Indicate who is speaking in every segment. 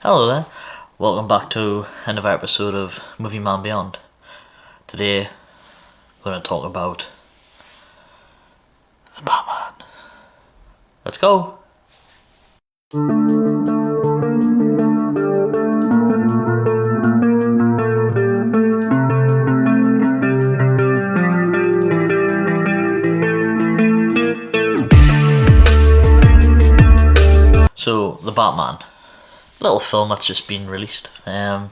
Speaker 1: Hello there, welcome back to another episode of Movie Man Beyond. Today we're going to talk about the Batman. Let's go! So, the Batman. Little film that's just been released. What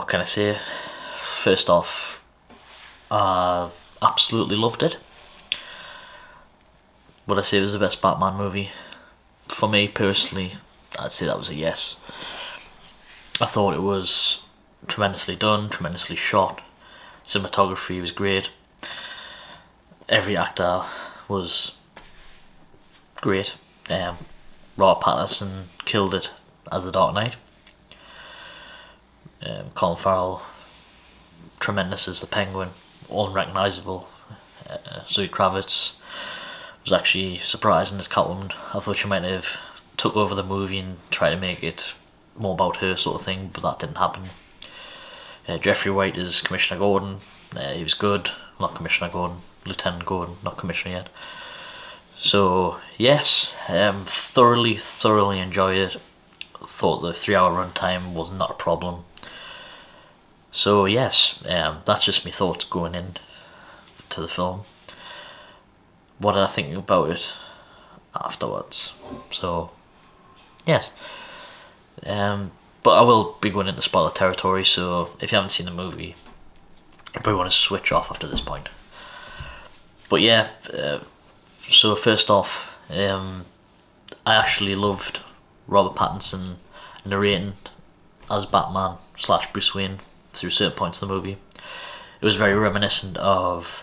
Speaker 1: can I say? First off, I absolutely loved it. Would I say it was the best Batman movie? For me personally, I'd say that was a yes. I thought it was tremendously done, tremendously shot. Cinematography was great. Every actor was great. Robert Pattinson killed it as the Dark Knight. Colin Farrell, tremendous as the Penguin, unrecognisable. Zoe Kravitz was actually surprising as Catwoman. I thought she might have took over the movie and tried to make it more about her sort of thing, but that didn't happen. Jeffrey White is Commissioner Gordon. He was good, not Commissioner Gordon, Lieutenant Gordon, not Commissioner yet. So yes, thoroughly enjoyed it. Thought the 3-hour runtime was not a problem. So yes, that's just my thoughts going in to the film. What did I think about it afterwards? So yes, but I will be going into spoiler territory. So if you haven't seen the movie, you probably want to switch off after this point. But yeah. So first off, I actually loved Robert Pattinson narrating as Batman / Bruce Wayne through certain points of the movie. It was very reminiscent of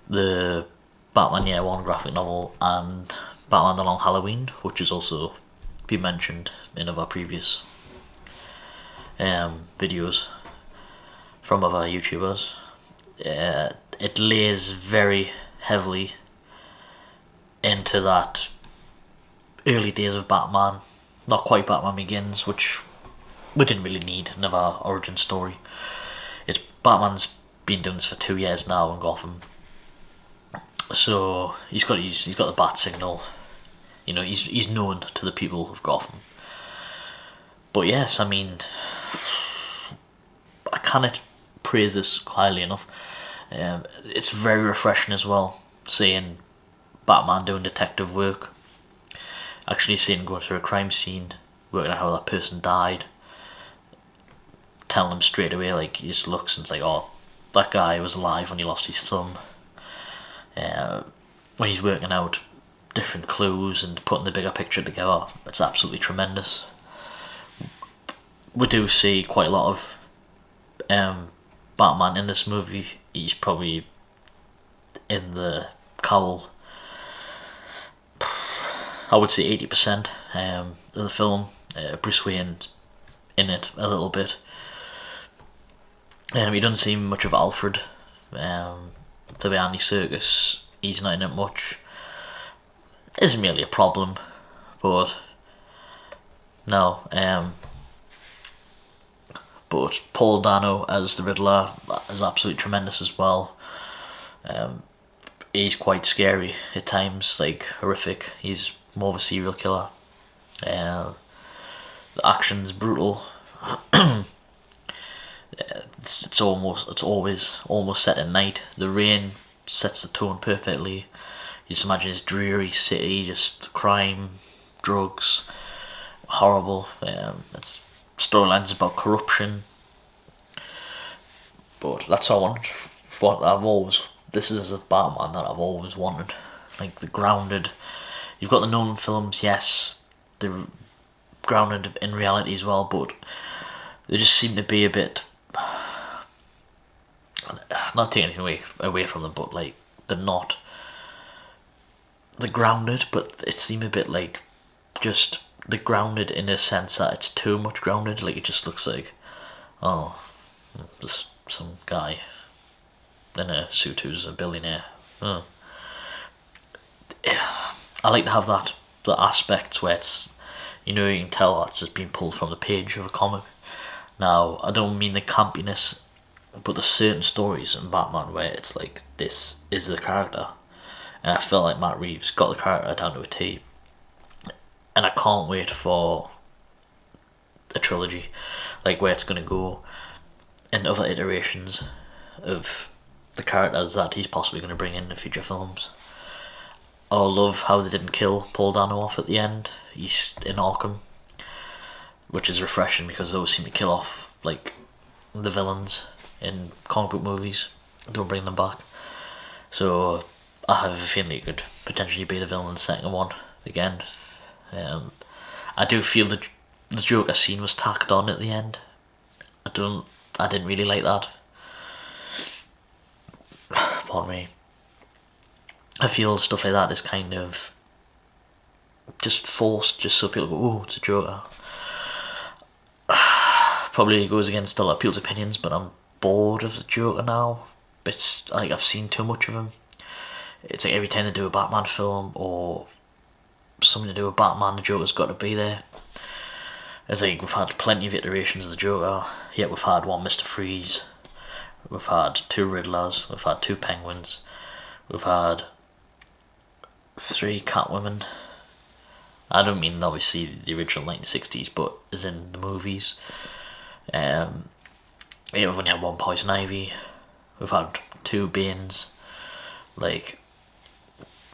Speaker 1: the Batman Year One graphic novel and Batman The Long Halloween, which has also been mentioned in other previous videos from other YouTubers. It lays very heavily into that early days of Batman, not quite Batman Begins, which we didn't really need another origin story. It's Batman's been doing this for 2 years now in Gotham, so he's got the bat signal. You know, he's known to the people of Gotham. But yes, I mean, I cannot praise this highly enough. It's very refreshing as well, seeing Batman doing detective work, actually seeing him going through a crime scene, working out how that person died, telling him straight away, like, he just looks and it's like, oh, that guy was alive when he lost his thumb. When he's working out different clues and putting the bigger picture together, it's absolutely tremendous. We do see quite a lot of Batman in this movie. He's probably in the cowl, I would say 80% of the film. Bruce Wayne's in it a little bit. He doesn't seem much of Alfred. To be Andy Serkis, he's not in it much. Isn't really a problem, but no. But Paul Dano as the Riddler is absolutely tremendous as well. He's quite scary at times, like horrific. He's more of a serial killer. The action's brutal. It's always set at night. The rain sets the tone perfectly. You just imagine this dreary city, just crime, drugs, horrible. It's storylines about corruption. But that's what I want. This is a Batman that I've always wanted. Like the grounded. You've got the Nolan films, yes, they're grounded in reality as well, but they just seem to be a bit, not taking anything away from them, but like they're grounded, but it seems a bit like just they're grounded in a sense that it's too much grounded. Like it just looks like, oh, just some guy in a suit who's a billionaire. Oh. Yeah. I like to have that the aspects where it's, You know, you can tell that's just been pulled from the page of a comic. Now, I don't mean the campiness, but there's certain stories in Batman where it's like, this is the character. And I feel like Matt Reeves got the character down to a T. And I can't wait for a trilogy, like where it's going to go in other iterations of the characters that he's possibly going to bring in the future films. I love how they didn't kill Paul Dano off at the end. He's in Arkham, which is refreshing because they always seem to kill off like the villains in comic book movies. Don't bring them back. So I have a feeling he could potentially be the villain in the second one again. I do feel the Joker scene was tacked on at the end. I didn't really like that. Pardon me. I feel stuff like that is kind of just forced, just so people go, oh, it's a Joker. Probably goes against a lot of people's opinions, but I'm bored of the Joker now. It's like I've seen too much of him. It's like every time they do a Batman film or something to do with Batman, the Joker's got to be there. It's like we've had plenty of iterations of the Joker, yet we've had one Mr. Freeze, we've had 2 Riddlers, we've had 2 Penguins, we've had 3 Catwomen. I don't mean obviously the original 1960s, but as in the movies. Yeah, we've only had 1 Poison Ivy, we've had 2 Banes. Like,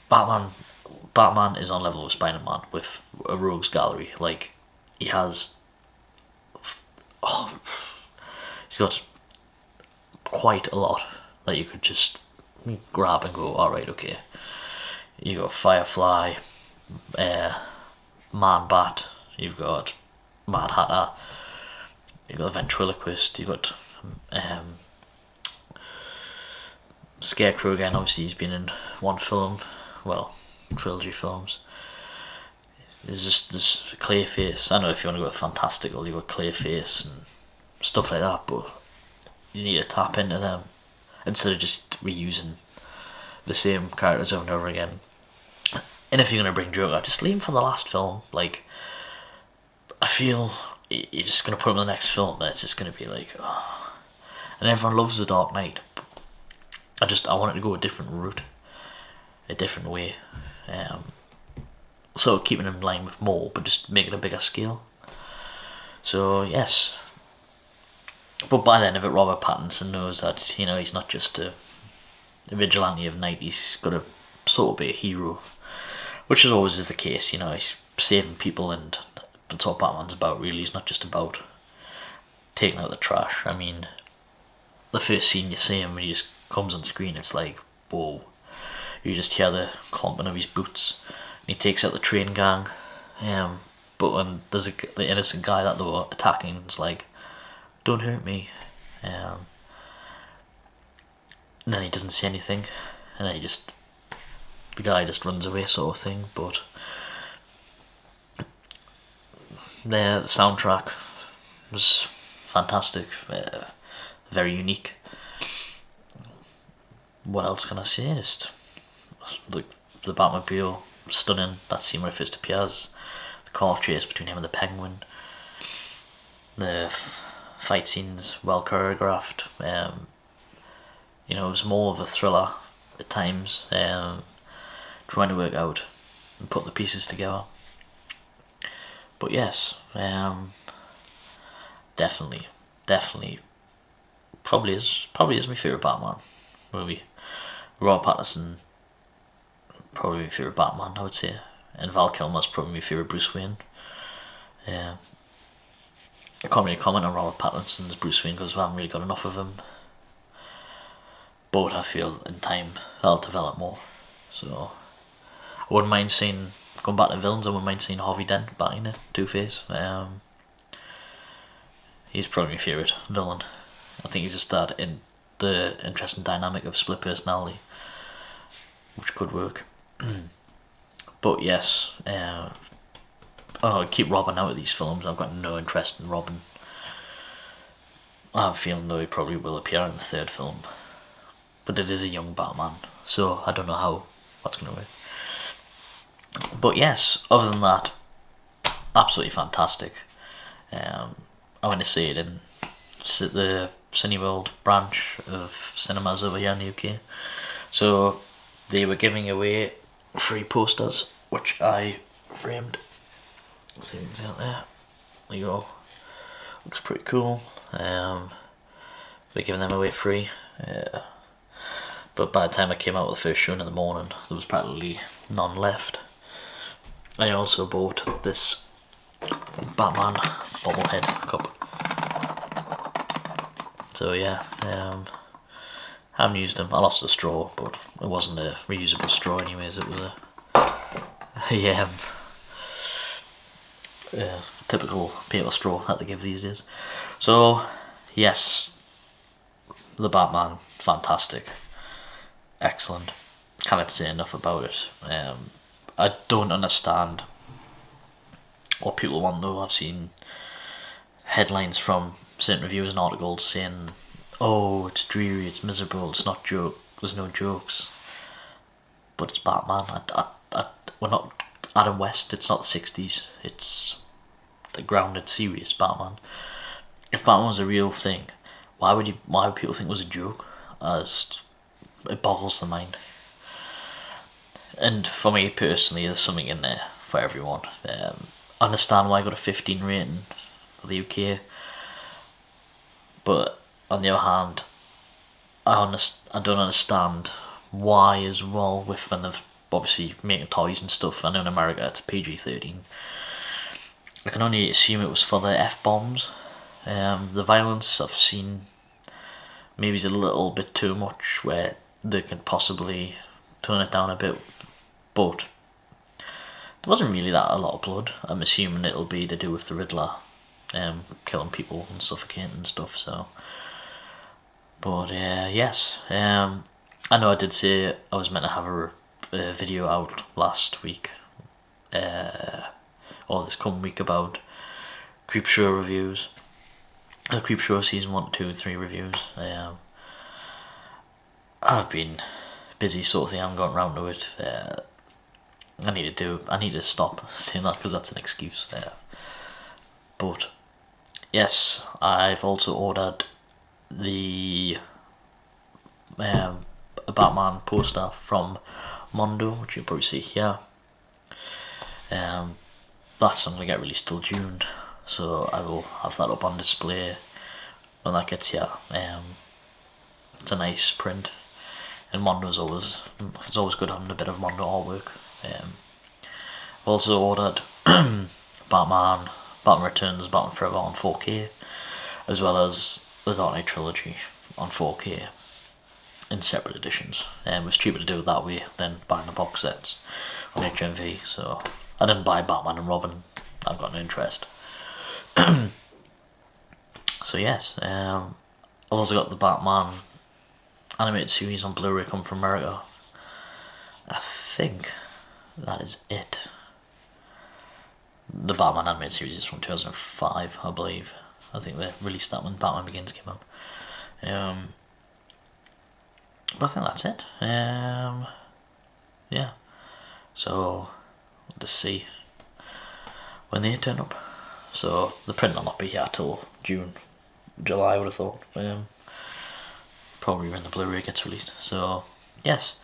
Speaker 1: Batman is on level with Spider-Man with a rogues gallery. Like, he has, he's got quite a lot that you could just grab and go, alright, okay. You got Firefly, Man-Bat, you've got Mad Hatter, you've got Ventriloquist, you've got Scarecrow again. Obviously he's been in 1 film, well, trilogy films. There's Clayface. I know if you want to go fantastical, you've got Clayface and stuff like that, but you need to tap into them instead of just reusing the same characters over and over again. And if you're going to bring Joker, just leave him for the last film. Like, I feel you're just going to put him in the next film, but it's just going to be like, oh. And everyone loves The Dark Knight. I wanted to go a different route, a different way. So keeping him in line with more, but just making a bigger scale. So yes. But by then, if Robert Pattinson knows that, you know, he's not just a vigilante of night, he's got to sort of be a hero, which is always is the case. You know, he's saving people, and that's what Batman's about. Really, he's not just about taking out the trash. I mean, the first scene you see him when he just comes on screen, it's like, whoa. You just hear the clumping of his boots, and he takes out the train gang. But when there's the innocent guy that they were attacking, it's like, don't hurt me. And then he doesn't say anything, and then the guy just runs away, sort of thing. But the soundtrack was fantastic, very unique. What else can I say? Just the Batmobile, stunning. That scene where it first appears, the car chase between him and the Penguin, the fight scenes well choreographed. You know, it was more of a thriller at times, trying to work out and put the pieces together. But yes, definitely, probably is my favourite Batman movie. Robert Pattinson, probably my favourite Batman, I would say, and Val Kilmer's probably my favourite Bruce Wayne. I can't really comment on Robert Pattinson's Bruce Wayne because I haven't really got enough of him, but I feel in time I'll develop more. So I wouldn't mind seeing, going back to villains, I wouldn't mind seeing Harvey Dent back in it, Two-Face. He's probably my favourite villain. I think he's just that in the interesting dynamic of split personality, which could work. But yes, I keep Robin out of these films. I've got no interest in Robin. I have a feeling though he probably will appear in the 3rd film, but it is a young Batman, so I don't know how that's going to work. But yes, other than that, absolutely fantastic. I went to see it in the Cineworld branch of cinemas over here in the UK. So they were giving away free posters, which I framed. See you can see out there. There you go. Looks pretty cool. They're giving them away free. But by the time I came out with the first showing in the morning, there was practically none left. I also bought this Batman bobblehead cup. So yeah, I haven't used them. I lost the straw, but it wasn't a reusable straw anyways. It was a typical paper straw that they give these days. So yes, the Batman, fantastic, excellent. Can't say enough about it. I don't understand what people want though. I've seen headlines from certain reviewers and articles saying, "Oh, it's dreary, it's miserable, it's not there's no jokes." But it's Batman. We're not Adam West. It's not the '60s. It's the grounded, serious Batman. If Batman was a real thing, why would people think it was a joke? It boggles the mind. And for me personally, there's something in there for everyone. I understand why I got a 15 rating for the UK, but on the other hand, I don't understand why as well, with when they've obviously making toys and stuff. I know in America it's PG-13. I can only assume it was for the F-bombs. The violence I've seen maybe is a little bit too much, where they could possibly tone it down a bit, but there wasn't really a lot of blood. I'm assuming it'll be to do with the Riddler killing people and suffocating and stuff, so. But yes, I know I did say I was meant to have a video out last week, or this coming week, about Creepshow reviews. Creepshow season 1, 2, 3 reviews. I've been busy sort of thing, I haven't gotten around to it. I need to stop saying that because that's an excuse. But yes, I've also ordered the a Batman poster from Mondo, which you'll probably see here. That's not going to get released till June, so I will have that up on display when that gets here. It's a nice print, and Mondo's it's always good having a bit of Mondo artwork. I've also ordered Batman Returns, Batman Forever on 4K, as well as the Dark Knight trilogy on 4K in separate editions. It was cheaper to do it that way than buying the box sets on HMV, so I didn't buy Batman and Robin. I've got no interest. So yes, I've also got the Batman animated series on Blu-ray come from America. I think that is it. The Batman animated series is from 2005, I believe. I think they released that when Batman Begins came out. But I think that's it. Yeah. So we'll just see when they turn up. So the print will not be here till June, July, I would have thought. Probably when the Blu-ray gets released. So yes,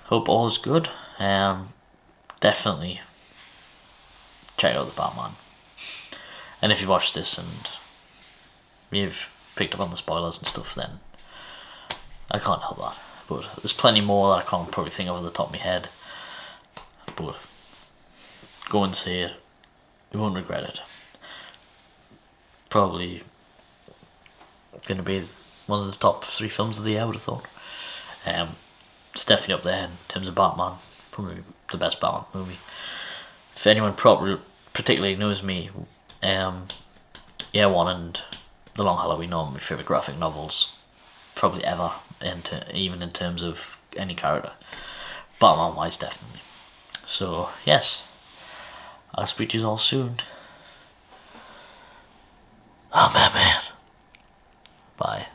Speaker 1: hope all is good. Definitely check out the Batman. And if you watch this and you've picked up on the spoilers and stuff, then I can't help that. But there's plenty more that I can't probably think of at the top of my head. But go and see it. You won't regret it. Probably going to be one of the top 3 films of the year, I would have thought. It's definitely up there in terms of Batman. Probably the best Batman movie. If anyone particularly knows me, Year One and The Long Halloween are my favourite graphic novels probably ever, even in terms of any character. Batman wise, definitely. So yes, I'll speak to you all soon. I'm Batman. Bye.